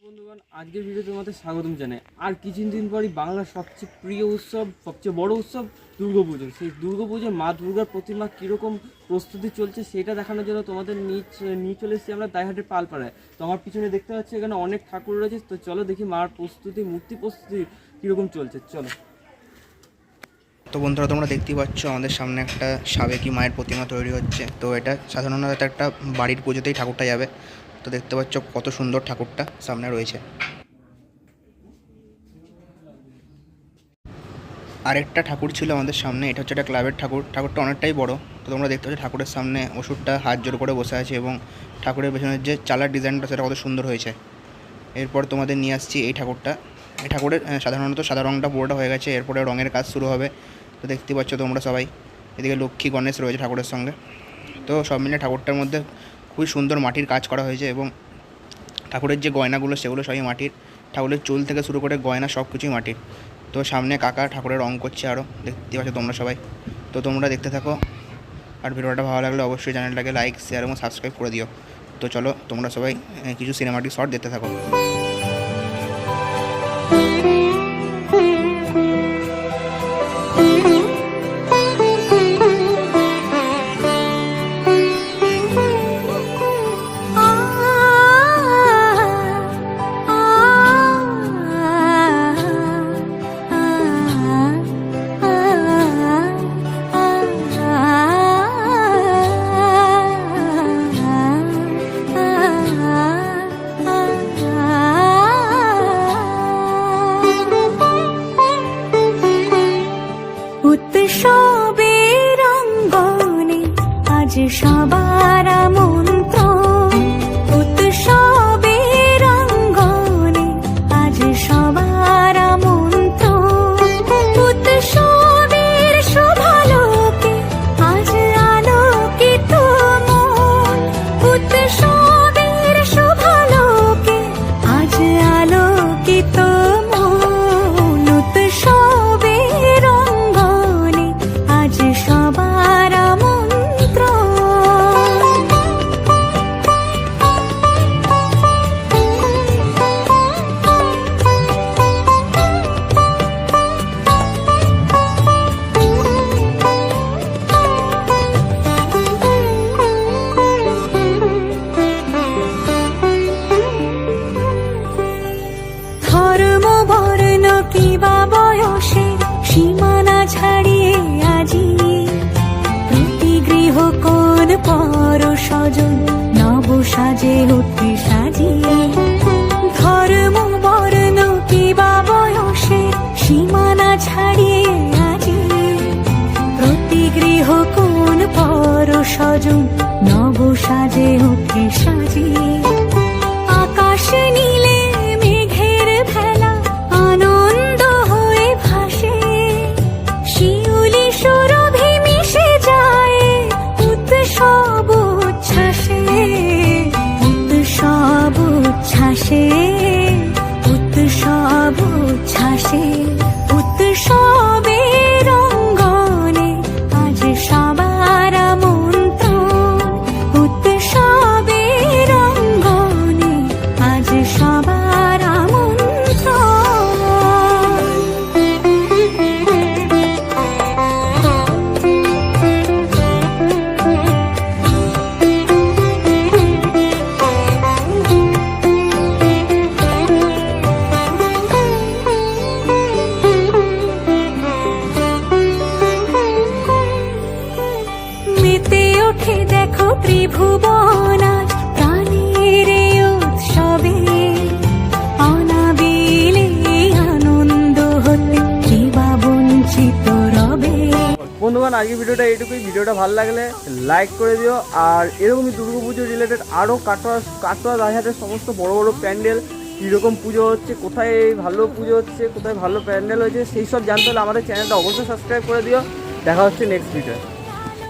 বন্ধুগণ, আজকের ভিডিওতে তোমাদের স্বাগতম জানাই। আর কিছুদিন পরই বাংলার সবচেয়ে প্রিয় উৎসব, সবচেয়ে বড় উৎসব দুর্গাপুজো। সেই দুর্গাপুজোর মা দুর্গার প্রতিমা কীরকম প্রস্তুতি চলছে সেটা দেখানোর জন্য তোমাদের নিয়ে চলে এসেছি আমরা দাইহাটের পালপাড়ায়। তো আমার পিছনে দেখতে পাচ্ছি এখানে অনেক ঠাকুর রয়েছে। তো চলো দেখি মার প্রস্তুতি, মূর্তি প্রস্তুতি কীরকম চলছে। চলো। তো বন্ধুরা, তোমরা দেখতেই পাচ্ছ আমাদের সামনে একটা সাবেকি মায়ের প্রতিমা তৈরি হচ্ছে। তো এটা সাধারণত একটা বাড়ির পুজোতেই ঠাকুরটা যাবে। তো দেখতে পাচ্ছ কত সুন্দর ঠাকুরটা সামনে রয়েছে। আরেকটা ঠাকুর ছিল আমাদের সামনে, এটা হচ্ছে একটা ক্লাবের ঠাকুর। ঠাকুরটা অনেকটাই বড়। তো তোমরা দেখতে পাচ্ছ ঠাকুরের সামনে ওষুধটা হাত জোর করে বসে আছে এবং ঠাকুরের পেছনের যে চালার ডিজাইনটা সেটা কত সুন্দর হয়েছে। এরপর তোমাদের নিয়ে আসছি এই ঠাকুরটা। এই ঠাকুরের সাধারণত সাদা রঙটা পুরোটা হয়ে গেছে, এরপরে রঙের কাজ শুরু হবে। তো দেখতে পাচ্ছ তোমরা সবাই, এদিকে লক্ষ্মী গণেশ রয়েছে ঠাকুরের সঙ্গে। তো সব মিলে ঠাকুরটার মধ্যে খুবই সুন্দর মাটির কাজ করা হয়েছে এবং ঠাকুরের যে গয়নাগুলো সেগুলো সবই মাটির। ঠাকুরের চুল থেকে শুরু করে গয়না সব কিছুই মাটির। তো সামনে কাকা ঠাকুরের রং করছে, আরও দেখতে পাচ্ছ তোমরা সবাই। তো তোমরা দেখতে থাকো, আর ভিডিওটা ভালো লাগলে অবশ্যই চ্যানেলটাকে লাইক, শেয়ার এবং সাবস্ক্রাইব করে দিও। তো চলো তোমরা সবাই কিছু সিনেমাটিক শট দেখতে থাকো। উৎসবের অঙ্গনে আজ সবার আমন্ত্রণ। উৎসবের অঙ্গনে আজ সবার আমন্ত্রণ। উৎসবের শোভালোকে আজ আলোকিত মন। উৎসবের শোভালোকে আজ আলোকিত মন। উৎসবের অঙ্গনে আজ সবার আমন্ত্রণ। ধর্ম বর্ণ কিবা বয়সে সীমানা ছাড়িয়ে আজি প্রতি গৃহ কোন পর স্বজন নব সাজে উঠে সাজিয়ে। ধর্ম বর্ণ কিবা বয়সে সীমানা ছাড়িয়ে আজি প্রতি গৃহ কোন পর স্বজন নব সাজে উঠে সাজিয়ে। আকাশ নীলে মেঘের ভেলা আনন্দ হয়ে ভাসে। শিউলি সুরভি মিশে যায় উৎসব উচ্ছ্বাসে। উৎসব উচ্ছ্বাসে, উৎসব উচ্ছ্বাসে। উৎসবের অঙ্গনে আজ সবার আমন্ত্রণ। উৎসবের অঙ্গনে আজ সবার মেতে ওঠে দেখো ত্রিভুবন আজ প্রাণের উৎসবে। অনাবিলে আনন্দ হতে কিবা বঞ্চিত রবে। বন্ধুগণ, আজকের ভিডিওটা এইটুকুই। ভিডিওটা ভালো লাগলে লাইক করে দিও। আর এরকমই দুর্গাপুজো রিলেটেড আরও কাটোয়া দাইহাটের সমস্ত বড় বড় প্যান্ডেল, কীরকম পুজো হচ্ছে, কোথায় ভালো পুজো হচ্ছে, কোথায় ভালো প্যান্ডেল হয়েছে, সেই সব জানতে হলে আমাদের চ্যানেলটা অবশ্যই সাবস্ক্রাইব করে দিও। দেখা হচ্ছে নেক্সট ভিডিও।